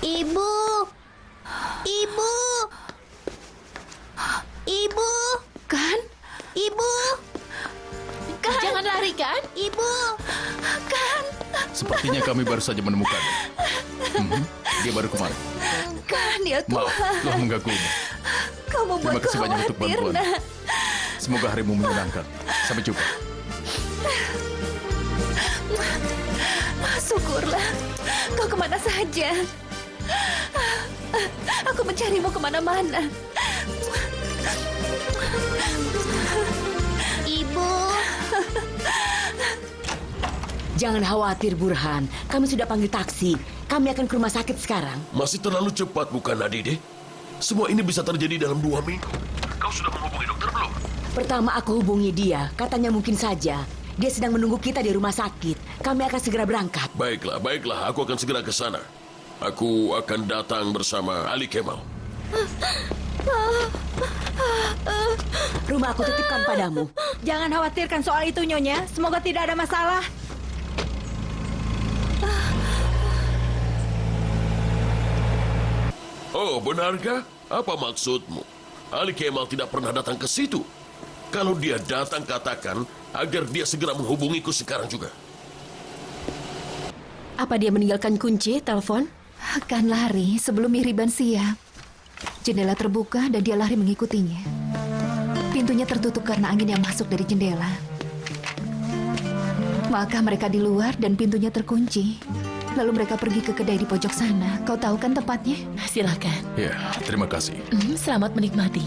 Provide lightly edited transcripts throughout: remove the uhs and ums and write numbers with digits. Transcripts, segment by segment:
Ibu! Ibu! Ibu! Kan? Ibu! Kan? Jangan lari, Kan? Ibu! Kan? Sepertinya kami baru saja menemukannya. Dia baru kemarin. Kan, ya Maaf, Tuhan. telah mengganggunya. Kau membuat Terima kasih banyak untuk khawatir, bantuan. Nak. Semoga harimu menyenangkan. Sampai jumpa. Syukurlah. Kau kemana saja? Aku mencarimu kemana-mana. Ibu! Jangan khawatir, Burhan. Kami sudah panggil taksi. Kami akan ke rumah sakit sekarang. Masih terlalu cepat, bukan, Adide? Semua ini bisa terjadi dalam 2 minggu. Kau sudah menghubungi dokter belum? Pertama aku hubungi dia. Katanya mungkin saja. Dia sedang menunggu kita di rumah sakit. Kami akan segera berangkat. Baiklah, baiklah. Aku akan segera ke sana. Aku akan datang bersama Ali Kemal. Rumah aku titipkan padamu. Jangan khawatirkan soal itu, Nyonya. Semoga tidak ada masalah. Oh, benarkah? Apa maksudmu? Ali Kemal tidak pernah datang ke situ. Kalau dia datang, katakan agar dia segera menghubungiku sekarang juga. Apa dia meninggalkan kunci telepon? Akan lari sebelum Mihriban siap. Jendela terbuka dan dia lari mengikutinya. Pintunya tertutup karena angin yang masuk dari jendela. Maka mereka di luar dan pintunya terkunci. Lalu mereka pergi ke kedai di pojok sana. Kau tahu kan tempatnya? Silakan. Ya, terima kasih. Selamat menikmati.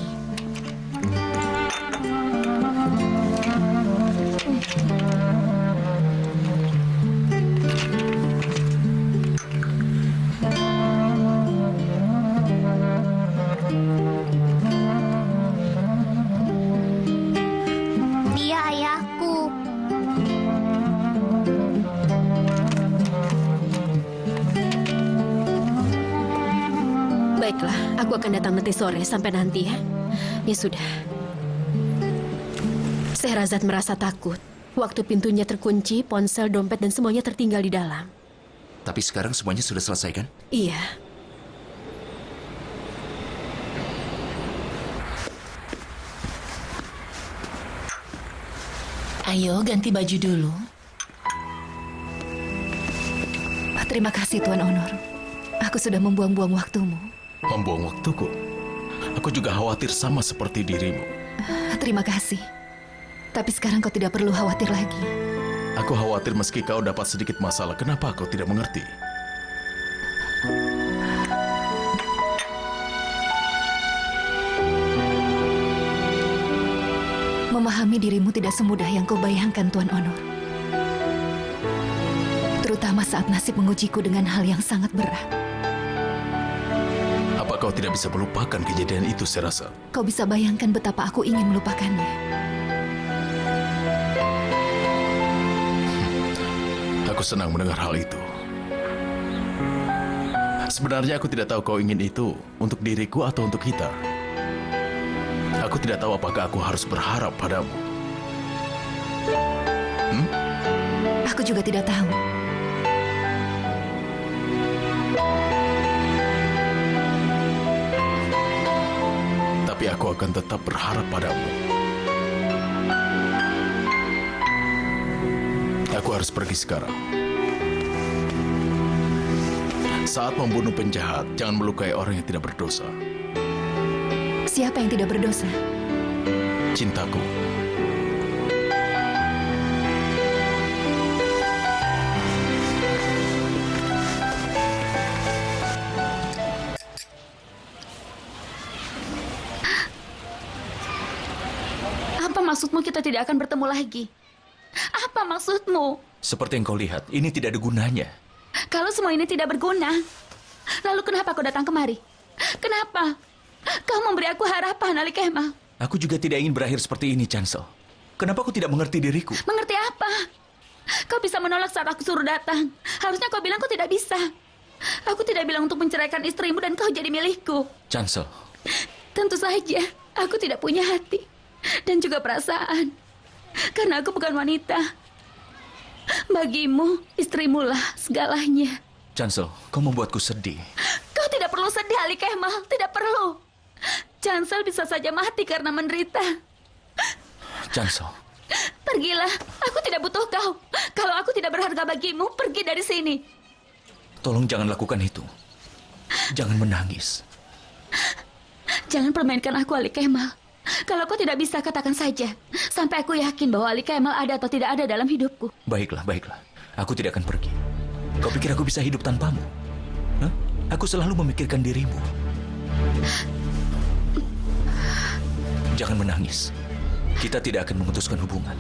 Dia ayahku. Baiklah, aku akan datang nanti sore sampai nanti ya. Ya sudah. Sehrazad merasa takut. Waktu pintunya terkunci, ponsel, dompet, dan semuanya tertinggal di dalam. Tapi sekarang semuanya sudah selesai kan? Iya. Ayo, ganti baju dulu. Terima kasih, Tuan Onur. Aku sudah membuang-buang waktumu. Membuang waktuku. Aku juga khawatir sama seperti dirimu. Terima kasih. Tapi sekarang kau tidak perlu khawatir lagi. Aku khawatir meski kau dapat sedikit masalah. Kenapa kau tidak mengerti? Memahami dirimu tidak semudah yang kau bayangkan, Tuan Onur. Terutama saat nasib mengujiku dengan hal yang sangat berat. Apa kau tidak bisa melupakan kejadian itu, saya rasa? Kau bisa bayangkan betapa aku ingin melupakannya. Aku senang mendengar hal itu. Sebenarnya aku tidak tahu kau ingin itu untuk diriku atau untuk kita. Aku tidak tahu apakah aku harus berharap padamu. Aku juga tidak tahu. Tapi aku akan tetap berharap padamu. Aku harus pergi sekarang. Saat membunuh penjahat, jangan melukai orang yang tidak berdosa. Siapa yang tidak berdosa? Cintaku. Apa maksudmu kita tidak akan bertemu lagi? Apa maksudmu? Seperti yang kau lihat, ini tidak ada gunanya. Kalau semua ini tidak berguna, lalu kenapa kau datang kemari? Kenapa? Kau memberi aku harapan, Ali Kemal. Aku juga tidak ingin berakhir seperti ini, Chancel. Kenapa kau tidak mengerti diriku? Mengerti apa? Kau bisa menolak saat aku suruh datang. Harusnya kau bilang kau tidak bisa. Aku tidak bilang untuk menceraikan istrimu dan kau jadi milikku. Chancel. Tentu saja, aku tidak punya hati dan juga perasaan. Karena aku bukan wanita. Bagimu, istrimulah segalanya. Chancel, kau membuatku sedih. perlu sedih, Ali Kemal. Tidak perlu. Chancel bisa saja mati karena menderita. Chancel, Pergilah. Aku tidak butuh kau. Kalau aku tidak berharga bagimu, pergi dari sini. tolong jangan lakukan itu. Jangan menangis. Jangan permainkan aku, Ali Kemal. Kalau kau tidak bisa, katakan saja. Sampai aku yakin bahwa Ali Kemal ada atau tidak ada dalam hidupku. Baiklah, baiklah. Aku tidak akan pergi. Kau pikir aku bisa hidup tanpamu? Hah? Aku selalu memikirkan dirimu. Jangan menangis. Kita tidak akan memutuskan hubungan.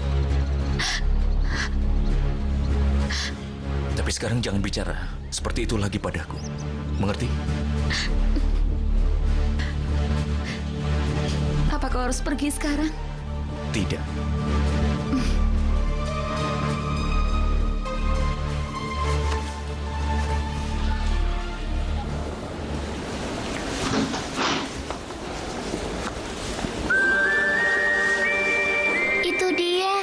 Tapi sekarang jangan bicara seperti itu lagi padaku. Mengerti? Apa kau harus pergi sekarang? Tidak. Itu dia.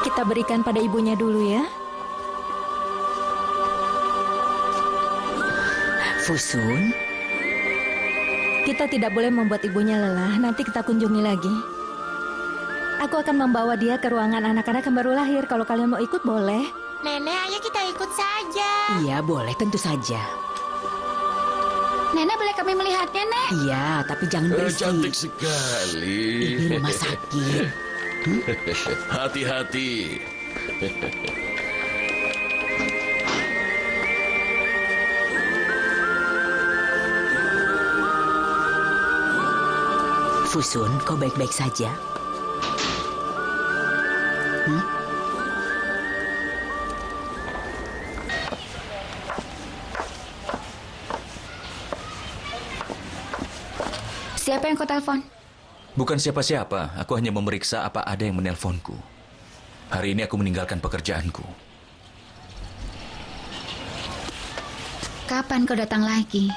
Kita berikan pada ibunya dulu ya. Fusun, Kita tidak boleh membuat ibunya lelah. Nanti kita kunjungi lagi. Aku akan membawa dia ke ruangan anak-anak yang baru lahir. Kalau kalian mau ikut, boleh. Nenek, ayo kita ikut saja. iya boleh, tentu saja. Nenek, boleh kami melihatnya, Nek? Iya, tapi jangan berisik. Cantik sekali. Ini rumah sakit. Hati-hati. Fusun, kau baik-baik saja? Siapa yang kau telepon? Bukan siapa-siapa. Aku hanya memeriksa apa ada yang menelponku. Hari ini aku meninggalkan pekerjaanku. Kapan kau datang lagi?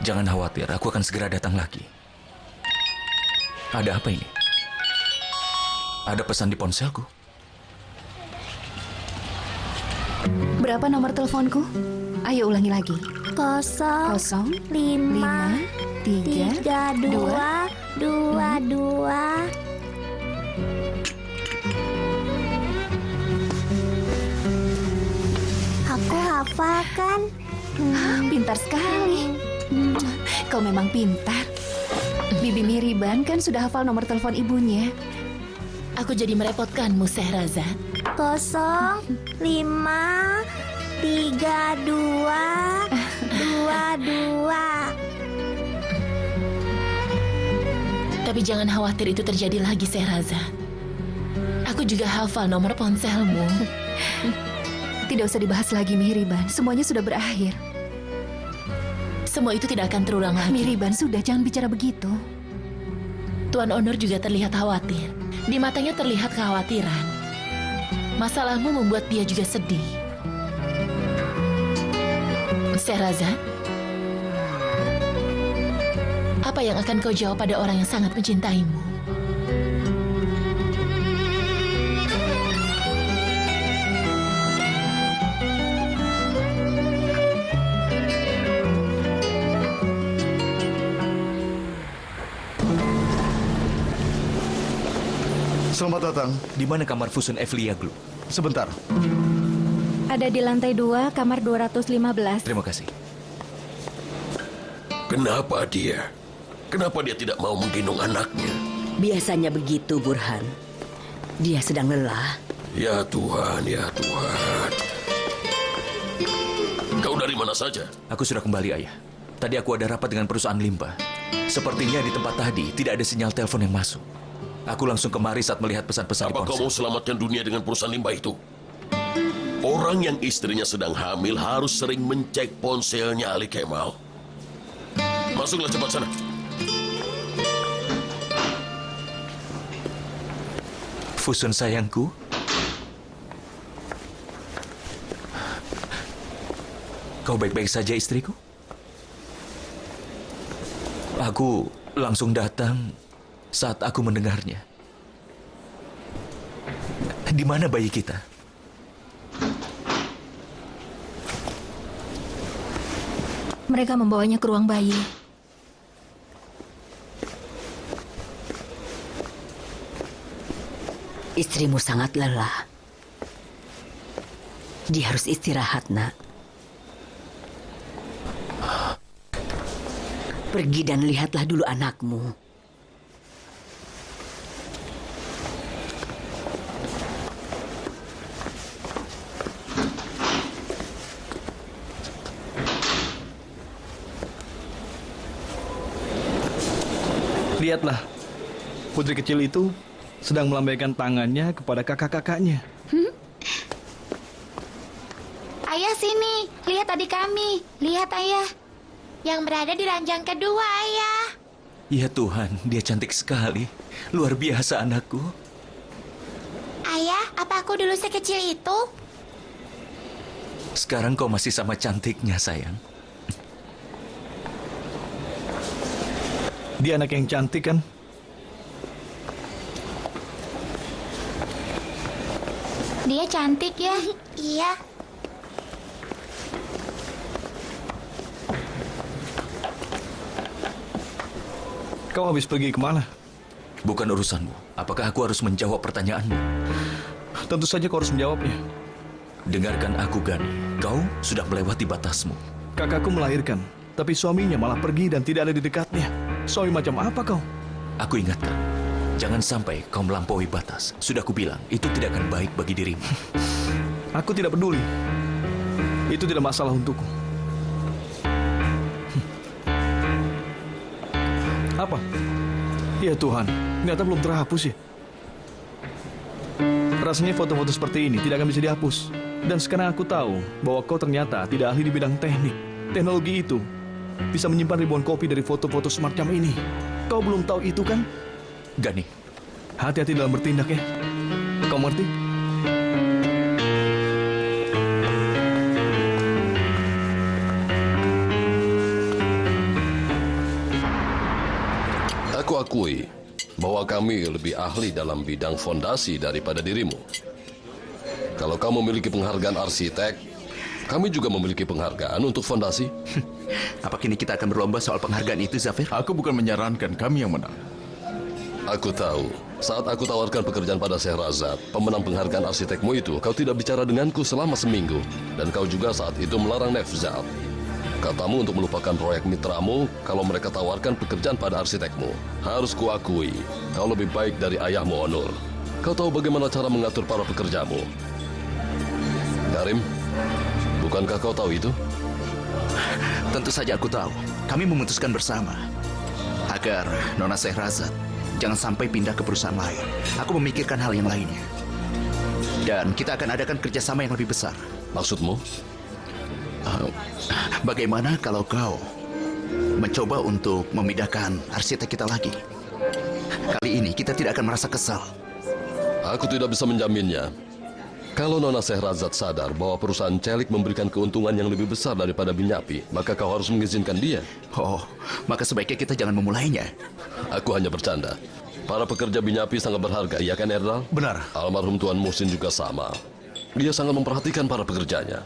Jangan khawatir, aku akan segera datang lagi. Ada apa ini? Ada pesan di ponselku. Berapa nomor teleponku? Ayo ulangi lagi. 0, 0, 5, 3, 3, 2, 2, 2. Aku hafalkan. Pintar sekali. Kau memang pintar. Bibi Miriban kan sudah hafal nomor telepon ibunya. Aku jadi merepotkanmu, Sehrazad. 0, 5, 3, 2, 2, 2. Tapi jangan khawatir itu terjadi lagi, Sehrazad. Aku juga hafal nomor ponselmu. Tidak usah dibahas lagi, Miriban. Semuanya sudah berakhir. Semua itu tidak akan terulang lagi. Miriban, sudah jangan bicara begitu. Tuan Onur juga terlihat khawatir. Di matanya terlihat kekhawatiran. Masalahmu membuat dia juga sedih. Sehrazad, apa yang akan kau jawab pada orang yang sangat mencintaimu? Selamat datang. Di mana kamar Fusun Evliaglu? Sebentar. Ada di lantai 2, kamar 215. Terima kasih. Kenapa dia? Kenapa dia tidak mau menggendong anaknya? Biasanya begitu, Burhan. Dia sedang lelah. Ya Tuhan, ya Tuhan. Kau dari mana saja? Aku sudah kembali, Ayah. Tadi aku ada rapat dengan perusahaan limbah. Sepertinya di tempat tadi tidak ada sinyal telepon yang masuk. Aku langsung kemari saat melihat pesan-pesan di Apa kau ponsel. mau selamatkan dunia dengan perusahaan limbah itu? Orang yang istrinya sedang hamil harus sering mencek ponselnya Ali Kemal. Masuklah cepat sana. Fusun sayangku. Kau baik-baik saja, istriku? Aku langsung datang saat aku mendengarnya. Di mana bayi kita? Mereka membawanya ke ruang bayi. Istrimu sangat lelah. Dia harus istirahat, nak. Pergi dan lihatlah dulu anakmu. Lihatlah, putri kecil itu sedang melambaikan tangannya kepada kakak-kakaknya. Ayah sini, lihat adik kami. Lihat ayah. Yang berada di ranjang kedua, ayah. Ya Tuhan, dia cantik sekali. Luar biasa anakku. Ayah, apa aku dulu sekecil itu? Sekarang kau masih sama cantiknya, sayang. Dia anak yang cantik kan? Dia cantik ya? Iya. Kau habis pergi kemana? Bukan urusanmu. Apakah aku harus menjawab pertanyaanmu? Tentu saja kau harus menjawabnya. Dengarkan aku, Gani. Kau sudah melewati batasmu. Kakakku melahirkan, tapi suaminya malah pergi dan tidak ada di dekatnya. Suami macam apa kau? Aku ingatkan, jangan sampai kau melampaui batas. Sudah kubilang, itu tidak akan baik bagi dirimu. Aku tidak peduli. Itu tidak masalah untukku. Apa? Ya Tuhan, ternyata belum terhapus ya. Rasanya foto-foto seperti ini tidak akan bisa dihapus. Dan sekarang aku tahu bahwa kau ternyata tidak ahli di bidang teknik. Teknologi itu bisa menyimpan ribuan kopi dari foto-foto semacam ini. Kau belum tahu itu kan? Gani, Hati-hati dalam bertindak ya. Kau mengerti? Aku akui bahwa kami lebih ahli dalam bidang fondasi daripada dirimu. Kalau kamu memiliki penghargaan arsitek, kami juga memiliki penghargaan untuk fondasi. Apa kini kita akan berlomba soal penghargaan itu, Zafir? Aku bukan menyarankan kami yang menang. Aku tahu, saat aku tawarkan pekerjaan pada Syahrazad, pemenang penghargaan arsitekmu itu, kau tidak bicara denganku selama seminggu. Dan kau juga saat itu melarang Nefzat. Katamu untuk melupakan proyek mitramu kalau mereka tawarkan pekerjaan pada arsitekmu. Harus kuakui, kau lebih baik dari ayahmu Onur. Kau tahu bagaimana cara mengatur para pekerjamu. Karim, bukankah kau tahu itu? Tentu saja aku tahu. Kami memutuskan bersama agar Nona Syahrazad jangan sampai pindah ke perusahaan lain. Aku memikirkan hal yang lainnya. Dan kita akan adakan kerjasama yang lebih besar. Maksudmu? Bagaimana kalau kau mencoba untuk memindahkan arsitek kita lagi? Kali ini kita tidak akan merasa kesal. Aku tidak bisa menjaminnya. Kalau Nona Syahrazad sadar bahwa perusahaan Celik memberikan keuntungan yang lebih besar daripada Binyapi, maka kau harus mengizinkan dia. Oh, maka sebaiknya kita jangan memulainya. Aku hanya bercanda. Para pekerja Binyapi sangat berharga, iya kan Erdal? Benar. Almarhum Tuan Muhsin juga sama. Dia sangat memperhatikan para pekerjanya.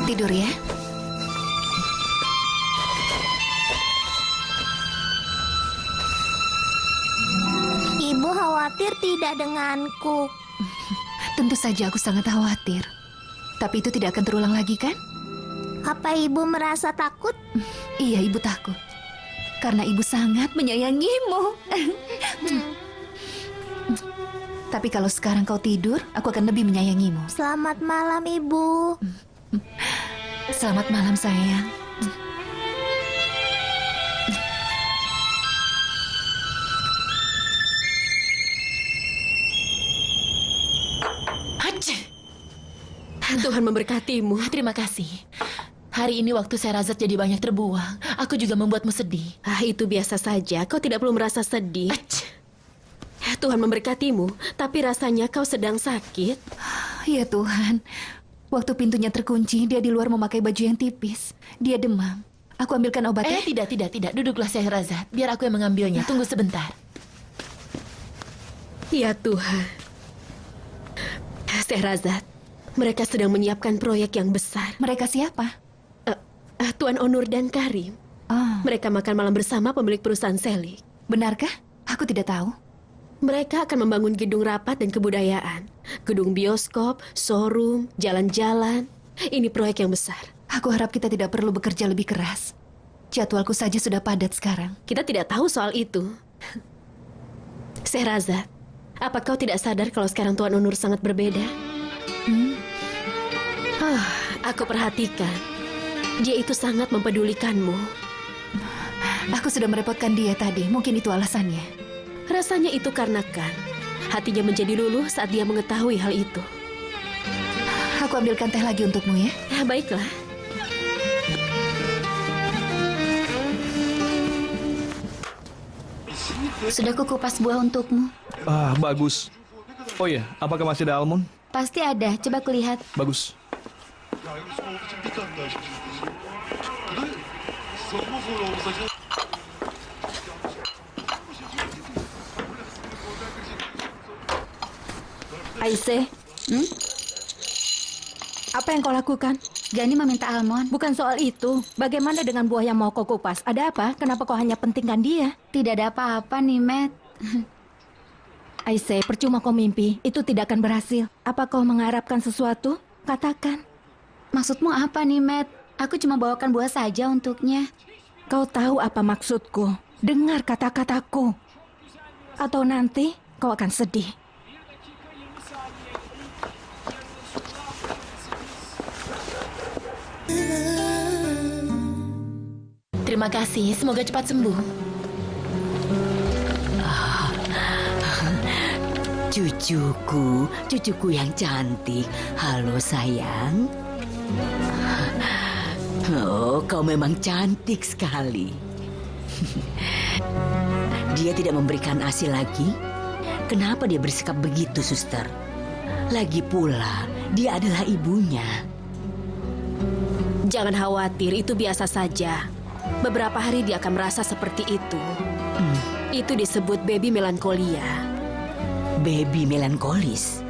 Tidur ya. Ibu khawatir tidak denganku. Tentu saja aku sangat khawatir. Tapi itu tidak akan terulang lagi kan? Apa ibu merasa takut? Iya, ibu takut. Karena ibu sangat menyayangimu. Tapi kalau sekarang kau tidur, aku akan lebih menyayangimu. Selamat malam, Ibu. Selamat malam, sayang. Tuhan memberkatimu. Terima kasih. Hari ini waktu Syahrazad jadi banyak terbuang, aku juga membuatmu sedih. Itu biasa saja. Kau tidak perlu merasa sedih. Tuhan memberkatimu, tapi rasanya kau sedang sakit. Ya Tuhan, waktu pintunya terkunci, dia di luar memakai baju yang tipis. Dia demam. Aku ambilkan obatnya. Tidak. Duduklah Sehrazad. Biar aku yang mengambilnya. Tunggu sebentar. Ya Tuhan. Sehrazad, mereka sedang menyiapkan proyek yang besar. Mereka siapa? Tuan Onur dan Karim. Mereka makan malam bersama pemilik perusahaan Selik. Benarkah? Aku tidak tahu. Mereka akan membangun gedung rapat dan kebudayaan, gedung bioskop, showroom, jalan-jalan. Ini proyek yang besar. Aku harap kita tidak perlu bekerja lebih keras. Jadwalku saja sudah padat sekarang. Kita tidak tahu soal itu. Sehrazad, apa kau tidak sadar kalau sekarang Tuan Onur sangat berbeda? Aku perhatikan. Dia itu sangat mempedulikanmu. Aku sudah merepotkan dia tadi. Mungkin itu alasannya. Rasanya itu karena kan hatinya menjadi luluh saat dia mengetahui hal itu. Aku ambilkan teh lagi untukmu ya. Baiklah. Sudah kukupas buah untukmu. Bagus. Oh iya, apakah masih ada almond? Pasti ada. Coba kulihat. Bagus. Aisyah, apa yang kau lakukan? Gani meminta almond. Bukan soal itu. Bagaimana dengan buah yang mau kau kupas? Ada apa? Kenapa kau hanya pentingkan dia? Tidak ada apa-apa, Nimet. Aisyah, percuma kau mimpi. Itu tidak akan berhasil. Apa kau mengharapkan sesuatu? Katakan. Maksudmu apa, Nimet? Aku cuma bawakan buah saja untuknya. Kau tahu apa maksudku? Dengar kata-kataku. Atau nanti kau akan sedih. Terima kasih. Semoga cepat sembuh. Cucuku yang cantik. Halo sayang. Oh, kau memang cantik sekali. Dia tidak memberikan ASI lagi? Kenapa dia bersikap begitu, suster? Lagi pula, dia adalah ibunya. Jangan khawatir, itu biasa saja. Beberapa hari dia akan merasa seperti itu. Itu disebut baby melankolia. Baby melankolis?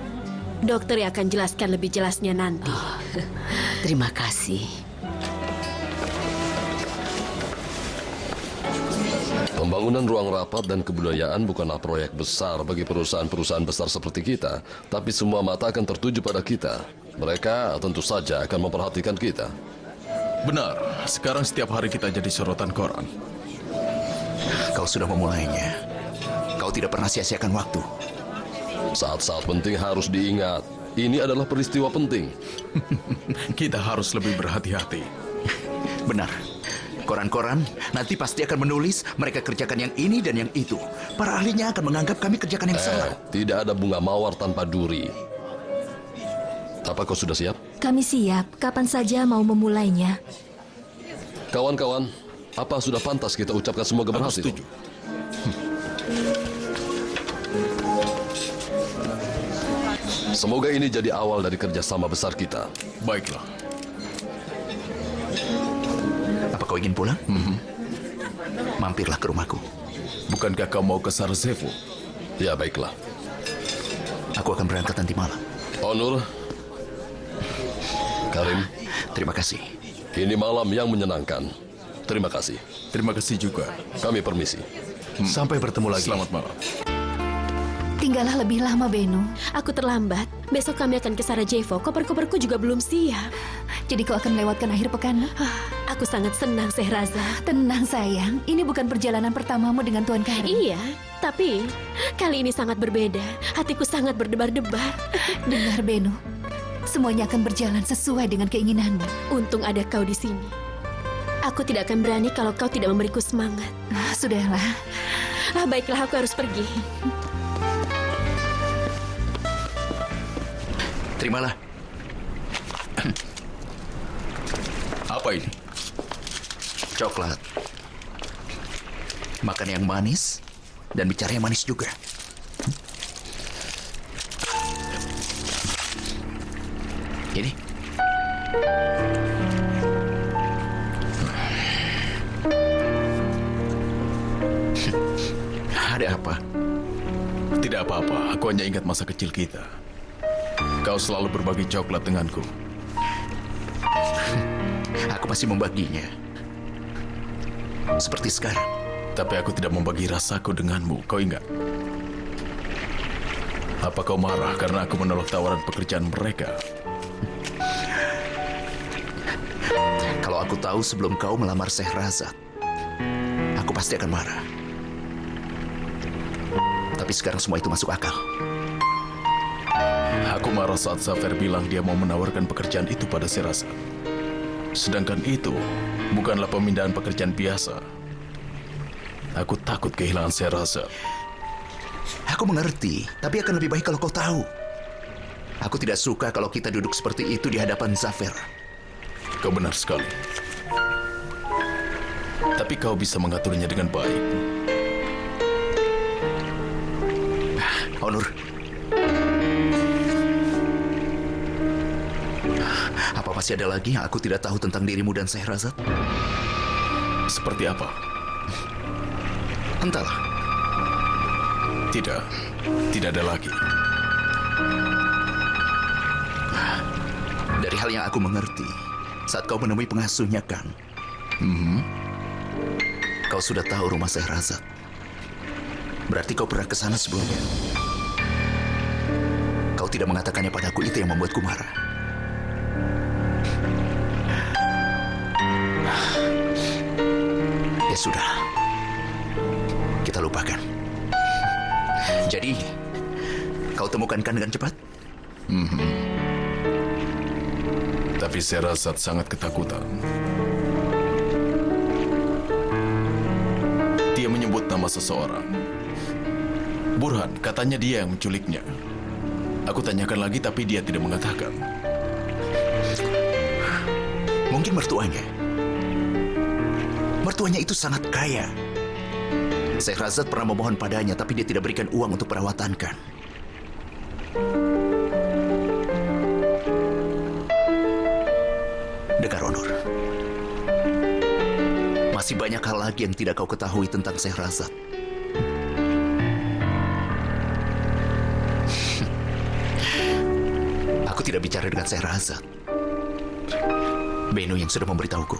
Dokter yang akan jelaskan lebih jelasnya nanti. Terima kasih. Pembangunan ruang rapat dan kebudayaan bukanlah proyek besar bagi perusahaan-perusahaan besar seperti kita, tapi semua mata akan tertuju pada kita. Mereka tentu saja akan memperhatikan kita. Benar, sekarang setiap hari kita jadi sorotan koran. Kau sudah memulainya. Kau tidak pernah sia-siakan waktu. Saat-saat penting harus diingat. Ini adalah peristiwa penting. Kita harus lebih berhati-hati. Benar. Koran-koran nanti pasti akan menulis mereka kerjakan yang ini dan yang itu. Para ahlinya akan menganggap kami kerjakan yang salah. Tidak ada bunga mawar tanpa duri. Apa kau sudah siap? Kami siap. Kapan saja mau memulainya. Kawan-kawan, apa sudah pantas kita ucapkan semoga berhasil? Setuju. Semoga ini jadi awal dari kerjasama besar kita. Baiklah. Apa kau ingin pulang? Mampirlah ke rumahku. Bukankah kau mau ke Sarajevo? Ya, baiklah. Aku akan berangkat nanti malam. Onur, Karim, terima kasih. ini malam yang menyenangkan. Terima kasih. Terima kasih juga. Kami permisi. Sampai bertemu lagi. Selamat malam. Tinggallah lebih lama, Benu. Aku terlambat. Besok kami akan ke Sarajevo. Koper-koperku juga belum siap. Jadi kau akan melewatkan akhir pekan? Aku sangat senang, Sehrazad. Tenang, sayang. Ini bukan perjalanan pertamamu dengan Tuan Karim. Iya, tapi kali ini sangat berbeda. Hatiku sangat berdebar-debar. Dengar, Benu. Semuanya akan berjalan sesuai dengan keinginanmu. Untung ada kau di sini. Aku tidak akan berani kalau kau tidak memberiku semangat. Sudahlah. Baiklah, aku harus pergi. Terimalah. Apa ini? Coklat. Makan yang manis dan bicara yang manis juga. Ini. Ada apa? Tidak apa-apa, aku hanya ingat masa kecil kita. Kau selalu berbagi coklat denganku. Aku masih membaginya. Seperti sekarang. Tapi aku tidak membagi rasaku denganmu, kau ingat? Apa kau marah karena aku menolak tawaran pekerjaan mereka? Kalau aku tahu sebelum kau melamar Sehrazad, aku pasti akan marah. Tapi sekarang semua itu masuk akal. Aku marah saat Zafer bilang dia mau menawarkan pekerjaan itu pada Sehrazad. Sedangkan itu bukanlah pemindahan pekerjaan biasa. Aku takut kehilangan Sehrazad. Aku mengerti, tapi akan lebih baik kalau kau tahu. Aku tidak suka kalau kita duduk seperti itu di hadapan Zafer. Kau benar sekali. Tapi kau bisa mengaturnya dengan baik. Onur. Apa masih ada lagi yang aku tidak tahu tentang dirimu dan Sehrazad? Seperti apa? Entahlah. Tidak ada lagi. Dari hal yang aku mengerti, saat kau menemui pengasuhnya kan, kau sudah tahu rumah Sehrazad. Berarti kau pernah ke sana sebelumnya. Kau tidak mengatakannya padaku, itu yang membuatku marah. Ya sudah, kita lupakan. Jadi, kau temukan kan dengan cepat? Tapi Sehrazad sangat ketakutan. Dia menyebut nama seseorang. Burhan, katanya dia yang menculiknya. Aku tanyakan lagi tapi dia tidak mengatakan. Mungkin mertuanya. Mertuanya itu sangat kaya. Sehrazad pernah memohon padanya, tapi dia tidak berikan uang untuk perawatan kan. Dengar, Onur. Masih banyak hal lagi yang tidak kau ketahui tentang Sehrazad. Aku tidak bicara dengan Sehrazad. Beno yang sudah memberitahuku.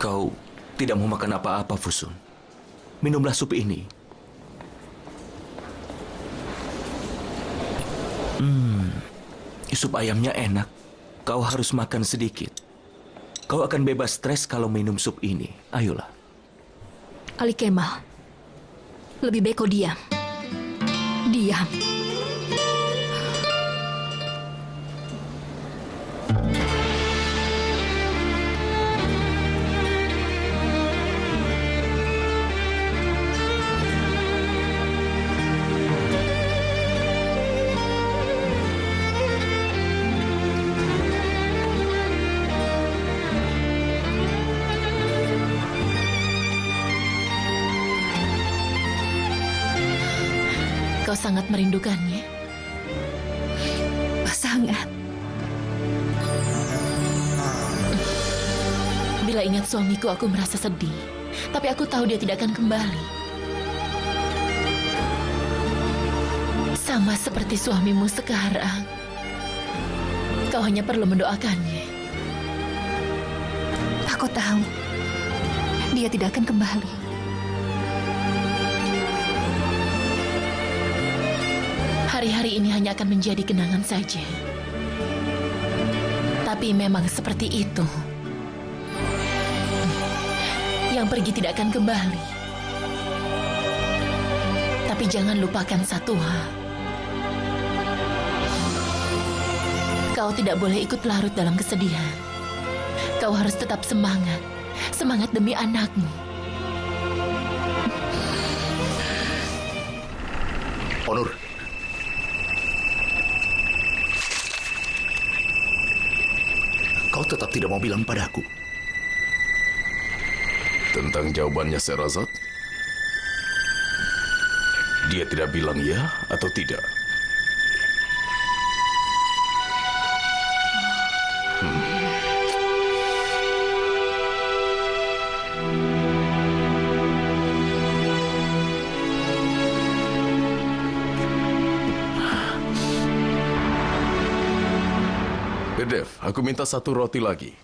Kau tidak mau makan apa-apa, Fusun. Minumlah sup ini. Sup ayamnya enak. Kau harus makan sedikit. Kau akan bebas stres kalau minum sup ini. Ayolah. Ali Kemal, lebih baik kau diam. Diam. Kau sangat merindukannya. Sangat. Bila ingat suamiku, aku merasa sedih. Tapi aku tahu dia tidak akan kembali. Sama seperti suamimu sekarang. Kau hanya perlu mendoakannya. Aku tahu. Dia tidak akan kembali. Hari-hari ini hanya akan menjadi kenangan saja. Tapi memang seperti itu. Yang pergi tidak akan kembali. Tapi jangan lupakan satu hal. Kau tidak boleh ikut larut dalam kesedihan. Kau harus tetap semangat. Semangat demi anakmu. Onur. Kau tetap tidak mau bilang padaku. Tentang jawabannya Sehrazad? Dia tidak bilang ya atau tidak? Dev, aku minta 1 roti lagi.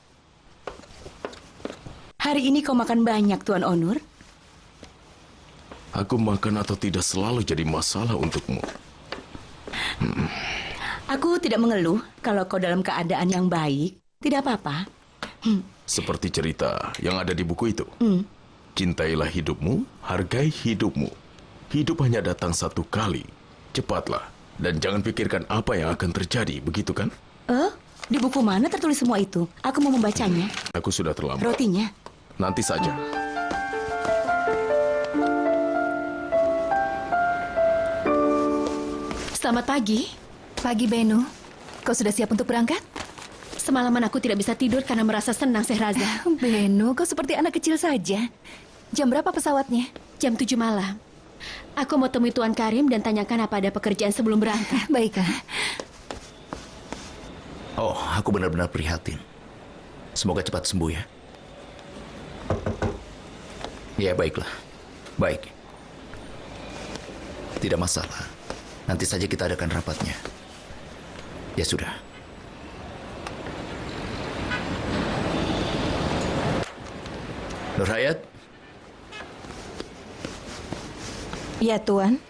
Hari ini kau makan banyak, Tuan Onur. Aku makan atau tidak selalu jadi masalah untukmu. Aku tidak mengeluh kalau kau dalam keadaan yang baik. Tidak apa-apa. Seperti cerita yang ada di buku itu. Cintailah hidupmu, hargai hidupmu. Hidup hanya datang 1 kali. Cepatlah. Dan jangan pikirkan apa yang akan terjadi, begitu kan? Di buku mana tertulis semua itu? Aku mau membacanya. Aku sudah terlambat. Rotinya. Nanti saja. Selamat pagi. Pagi, Benu. Kau sudah siap untuk berangkat? Semalaman aku tidak bisa tidur karena merasa senang, Sehrazad. Benu, kau seperti anak kecil saja. Jam berapa pesawatnya? Jam 7 malam. Aku mau temui Tuan Karim dan tanyakan apa ada pekerjaan sebelum berangkat. Baiklah. Oh, aku benar-benar prihatin. Semoga cepat sembuh ya. Ya, baiklah. Baik. Tidak masalah. Nanti saja kita adakan rapatnya. Ya sudah. Nur Hayat? Ya, Tuan.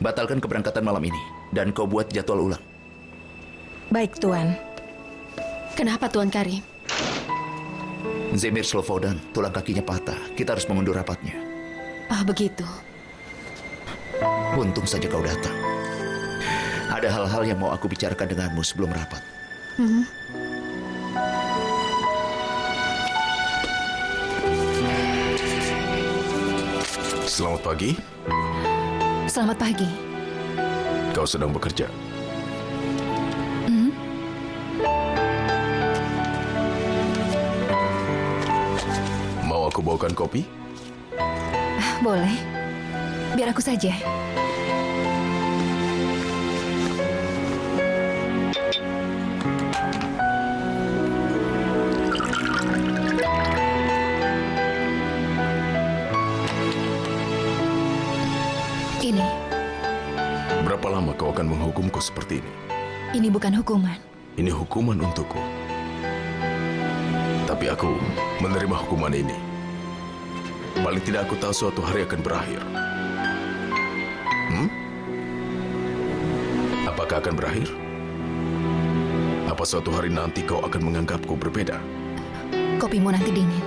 Batalkan keberangkatan malam ini. Dan kau buat jadwal ulang. Baik, Tuan. Kenapa, Tuan Karim? Zemir Slovodan, tulang kakinya patah. Kita harus mengundur rapatnya. Oh, begitu. Untung saja kau datang. Ada hal-hal yang mau aku bicarakan denganmu sebelum rapat. Selamat pagi. Selamat pagi. Kau sedang bekerja. Mau aku bawakan kopi? Boleh. Biar aku saja. Ini. Berapa lama kau akan menghukumku seperti ini? Ini bukan hukuman. Ini hukuman untukku. Tapi aku menerima hukuman ini. Paling tidak aku tahu suatu hari akan berakhir. Apakah akan berakhir? Apa suatu hari nanti kau akan menganggapku berbeda? Kopimu nanti dingin.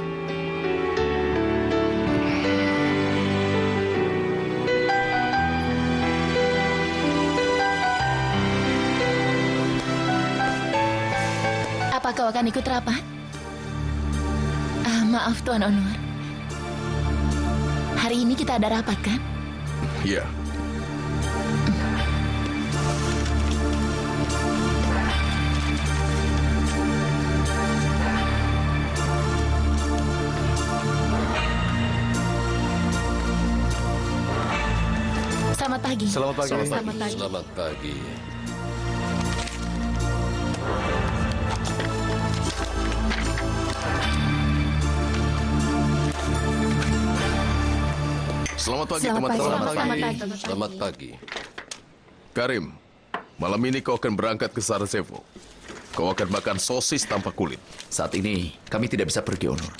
Apa kau akan ikut rapat? Maaf, Tuan Onur. Hari ini kita ada rapat, kan? Iya. Selamat pagi. Selamat pagi. Selamat pagi. Selamat pagi. Selamat pagi, Selamat teman-teman. pagi. Selamat pagi. Selamat pagi. Karim, malam ini kau akan berangkat ke Sarajevo. Kau akan makan sosis tanpa kulit. Saat ini, kami tidak bisa pergi, Onur.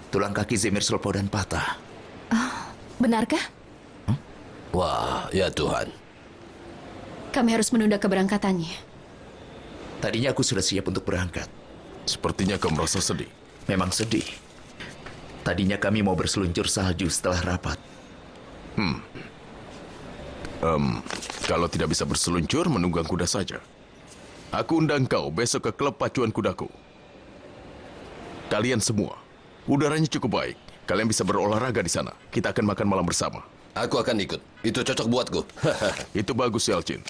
Tulang kaki Zemir Slovodan patah. Benarkah? Wah, ya Tuhan. Kami harus menunda keberangkatannya. Tadinya aku sudah siap untuk berangkat. Sepertinya kau merasa sedih. Memang sedih. Tadinya kami mau berseluncur salju setelah rapat. Kalau tidak bisa berseluncur, menunggang kuda saja. Aku undang kau besok ke klub pacuan kudaku. Kalian semua, udaranya cukup baik. Kalian bisa berolahraga di sana. Kita akan makan malam bersama. Aku akan ikut. Itu cocok buatku. Itu bagus, Yelchin.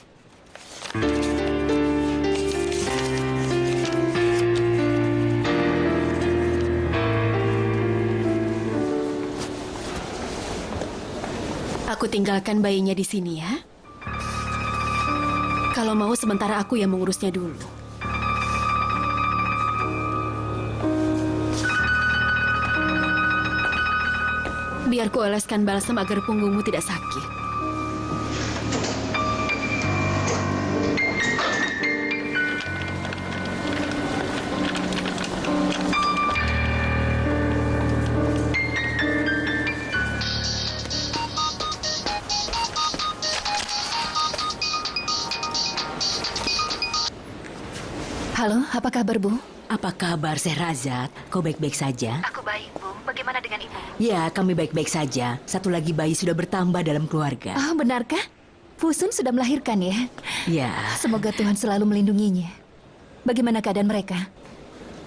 Aku tinggalkan bayinya di sini ya. Kalau mau sementara aku yang mengurusnya dulu. Biar ku oleskan balsam agar punggungmu tidak sakit. Halo, apa kabar, Bu? Apa kabar, Sehrazad? Kau baik-baik saja? Aku baik, Bu. Bagaimana dengan Ibu? Ya, kami baik-baik saja. Satu lagi bayi sudah bertambah dalam keluarga. Oh, benarkah? Fusun sudah melahirkan ya? Ya, Semoga Tuhan selalu melindunginya. Bagaimana keadaan mereka?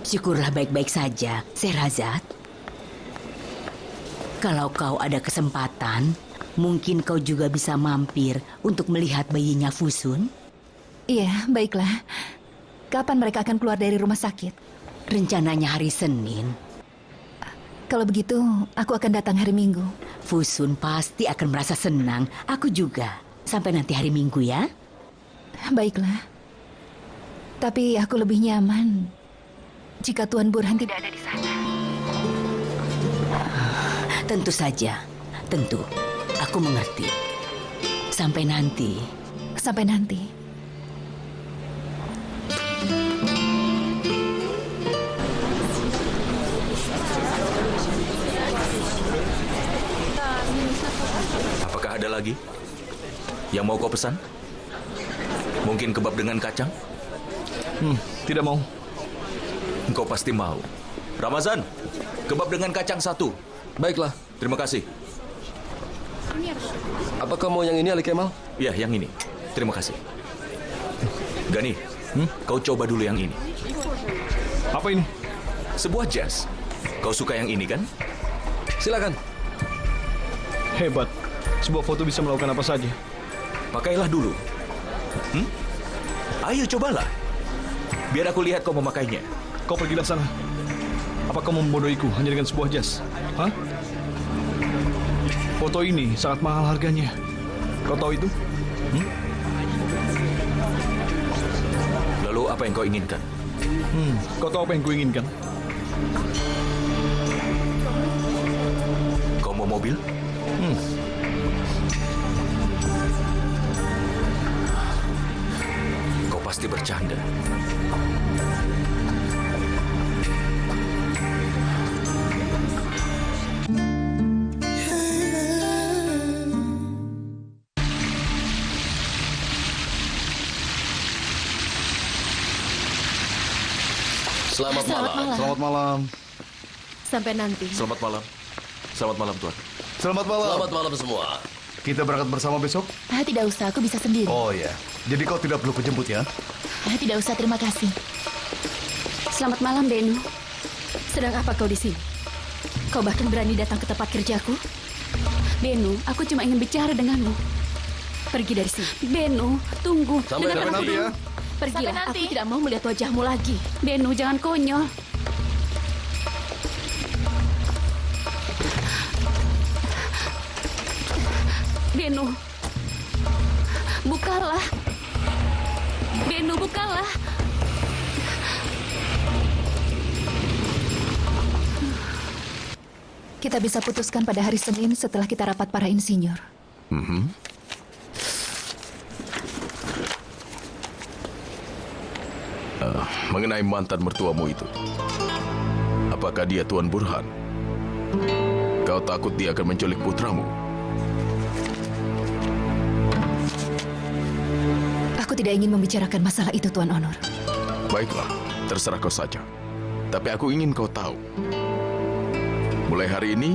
syukurlah baik-baik saja, Sehrazad. Kalau kau ada kesempatan, mungkin kau juga bisa mampir untuk melihat bayinya Fusun. Iya, baiklah. Kapan mereka akan keluar dari rumah sakit? Rencananya hari Senin. Kalau begitu, aku akan datang hari Minggu. Fusun pasti akan merasa senang. Aku juga. Sampai nanti hari Minggu ya. Baiklah. Tapi aku lebih nyaman jika Tuan Burhan tidak ada di sana. Tentu saja. Tentu. Aku mengerti. Sampai nanti. Sampai nanti. Apakah ada lagi yang mau kau pesan? Mungkin kebab dengan kacang? Tidak mau. Engkau pasti mau. Ramazan, kebab dengan kacang 1. Baiklah. Terima kasih. Apakah mau yang ini, Ali Kemal? Ya, yang ini. Terima kasih. Gani, kau coba dulu yang ini. Apa ini? Sebuah jas. Kau suka yang ini kan? Silakan. Hebat. Sebuah foto bisa melakukan apa saja. Pakailah dulu. Ayo cobalah. Biar aku lihat kau memakainya. Kau pergilah sana. Apa kau membodohiku hanya dengan sebuah jas? Hah? Foto ini sangat mahal harganya. Kau tahu itu? Lalu apa yang kau inginkan? Kau tahu apa yang kuinginkan? Kau mau mobil? Kau pasti bercanda. Selamat malam. Selamat malam. Sampai nanti. Selamat malam. Selamat malam, Tuan. Selamat malam. Selamat malam semua. Kita berangkat bersama besok? Tidak usah, aku bisa sendiri. Oh ya. Jadi kau tidak perlu kujemput ya? Tidak usah, terima kasih. Selamat malam, Benu. Sedang apa kau di sini? Kau bahkan berani datang ke tempat kerjaku? Benu, aku cuma ingin bicara denganmu. Pergi dari sini. Benu, tunggu. Sampai nanti ya. Pergilah, Sampai nanti. aku tidak mau melihat wajahmu lagi. Benu, jangan konyol. Benu, bukalah. Benu, bukalah. Kita bisa putuskan pada hari Senin setelah kita rapat para insinyur. Mengenai mantan mertuamu itu, apakah dia Tuan Burhan? Kau takut dia akan menculik putramu? Aku tidak ingin membicarakan masalah itu, Tuan Onur. Baiklah, terserah kau saja. Tapi aku ingin kau tahu. Mulai hari ini,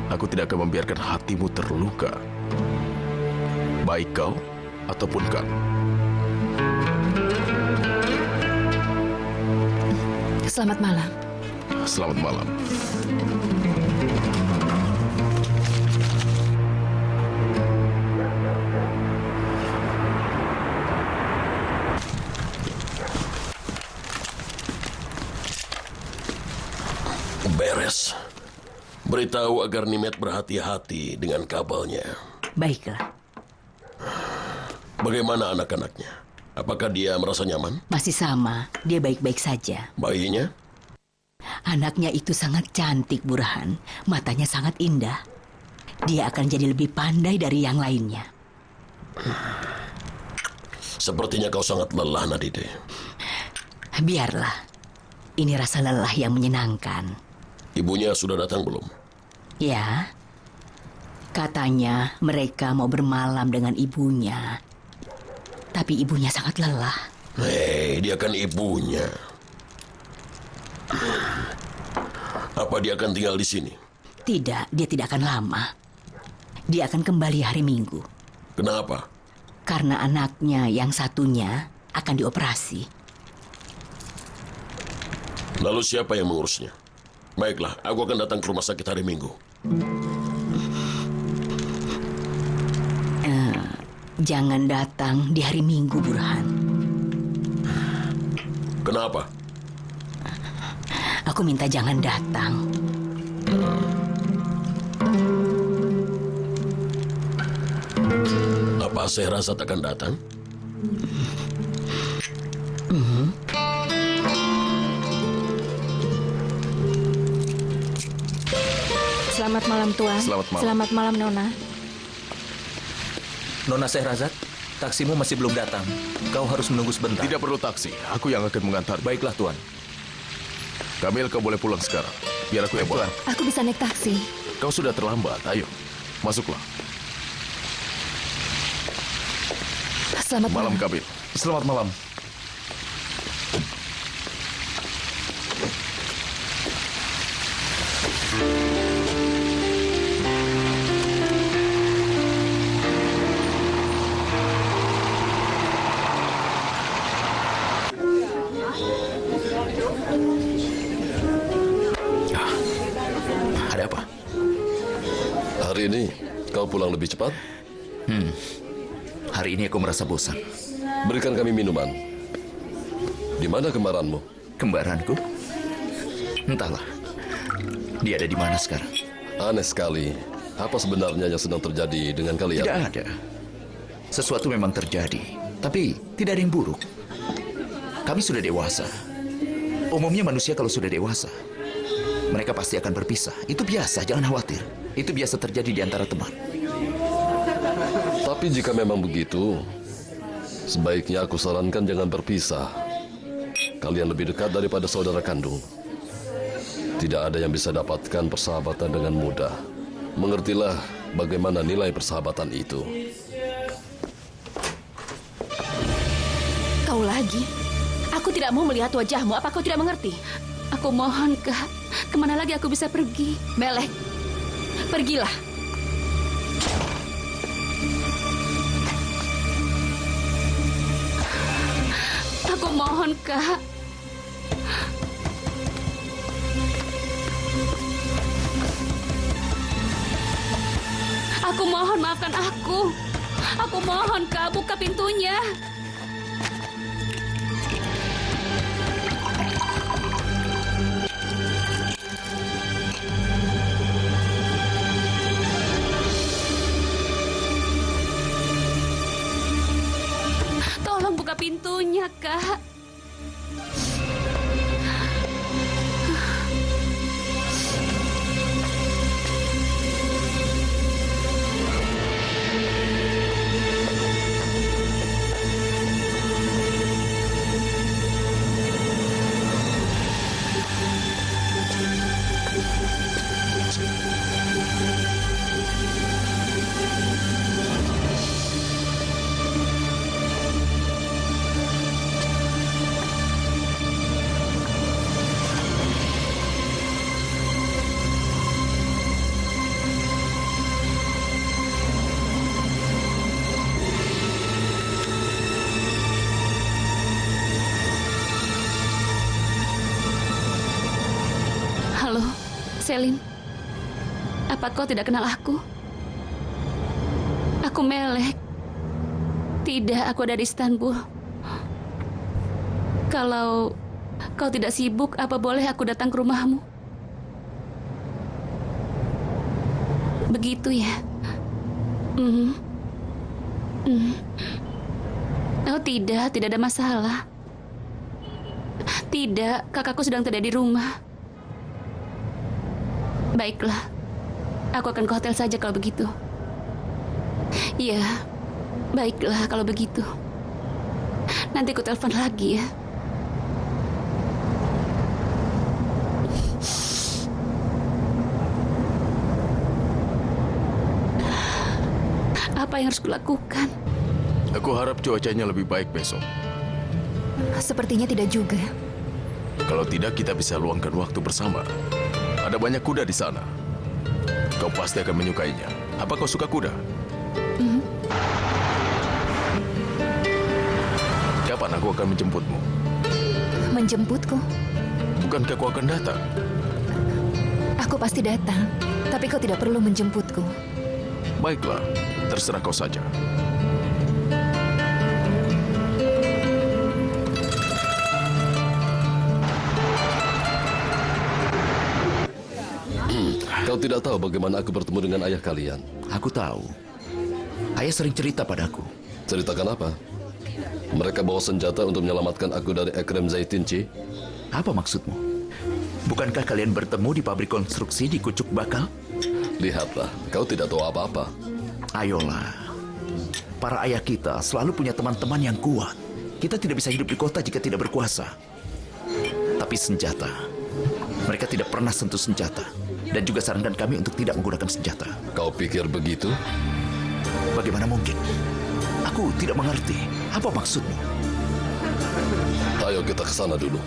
aku tidak akan membiarkan hatimu terluka. Baik kau ataupun kan. Selamat malam. Selamat malam. Beres. Beritahu agar Nimet berhati-hati dengan kabelnya. Baiklah. Bagaimana anak-anaknya? Apakah dia merasa nyaman? Masih sama. Dia baik-baik saja. Bayinya? Anaknya itu sangat cantik, Burhan. Matanya sangat indah. Dia akan jadi lebih pandai dari yang lainnya. Sepertinya kau sangat lelah, Nadide. Biarlah. Ini rasa lelah yang menyenangkan. Ibunya sudah datang belum? Ya. Katanya mereka mau bermalam dengan ibunya. Tapi ibunya sangat lelah. Hei, dia kan ibunya. Apa dia akan tinggal di sini? Tidak, dia tidak akan lama. Dia akan kembali hari Minggu. Kenapa? Karena anaknya yang satunya akan dioperasi. Lalu siapa yang mengurusnya? Baiklah, aku akan datang ke rumah sakit hari Minggu. Jangan datang di hari Minggu, Burhan. Kenapa? Aku minta jangan datang. Apa Sehrazad akan datang? Selamat malam, Tuan. Selamat malam. Selamat malam, Nona. Nona Sehrazad, taksimu masih belum datang. Kau harus menunggu sebentar. Tidak perlu taksi, aku yang akan mengantar. Baiklah, Tuan. Kamil, kau boleh pulang sekarang. Biar aku yang bawa. Aku bisa naik taksi. Kau sudah terlambat, ayo. Masuklah. Selamat Malam, malam. Kamil. Selamat malam. Ada apa? Hari ini kau pulang lebih cepat? Hari ini aku merasa bosan. Berikan kami minuman. Di mana kembaranmu? Kembaranku? Entahlah. Dia ada di mana sekarang? Aneh sekali. Apa sebenarnya yang sedang terjadi dengan kalian? Tidak ada. Sesuatu memang terjadi, tapi tidak ada yang buruk. Kami sudah dewasa. Umumnya manusia kalau sudah dewasa, mereka pasti akan berpisah. Itu biasa, jangan khawatir. Itu biasa terjadi di antara teman. Tapi jika memang begitu, sebaiknya aku sarankan jangan berpisah. Kalian lebih dekat daripada saudara kandung. Tidak ada yang bisa dapatkan persahabatan dengan mudah. Mengertilah bagaimana nilai persahabatan itu. Kau lagi? Aku tidak mau melihat wajahmu. Apa kau tidak mengerti? Aku mohon, Kak. Kemana lagi aku bisa pergi? Melek, pergilah. Aku mohon, Kak. Aku mohon, maafkan aku. Aku mohon, Kak, buka pintunya. Tolong buka pintunya, Kak. Halo, Selin. Apa kau tidak kenal aku? Aku Melek. Tidak, aku ada di Istanbul. Kalau kau tidak sibuk, apa boleh aku datang ke rumahmu? Begitu ya? Oh tidak ada masalah. Tidak, kakakku sedang tidak di rumah. Baiklah, aku akan ke hotel saja kalau begitu. Iya, baiklah kalau begitu. Nanti aku telepon lagi ya. Apa yang harus kulakukan? Aku harap cuacanya lebih baik besok. Sepertinya tidak juga. Kalau tidak, kita bisa luangkan waktu bersama. Ada banyak kuda di sana. Kau pasti akan menyukainya. Apa kau suka kuda? Kapan aku akan menjemputmu? Menjemputku? Bukankah kau akan datang? Aku pasti datang, tapi kau tidak perlu menjemputku. Baiklah, terserah kau saja. Kau tidak tahu bagaimana aku bertemu dengan ayah kalian. Aku tahu. Ayah sering cerita padaku. Ceritakan apa? Mereka bawa senjata untuk menyelamatkan aku dari Ekrem Zaitinci. Apa maksudmu? Bukankah kalian bertemu di pabrik konstruksi di Kucuk Bakal? Lihatlah, kau tidak tahu apa-apa. Ayolah. Para ayah kita selalu punya teman-teman yang kuat. Kita tidak bisa hidup di kota jika tidak berkuasa. Tapi senjata, mereka tidak pernah sentuh senjata. Dan juga sarankan kami untuk tidak menggunakan senjata. Kau pikir begitu? Bagaimana mungkin? Aku tidak mengerti. Apa maksudmu? Ayo kita ke sana dulu.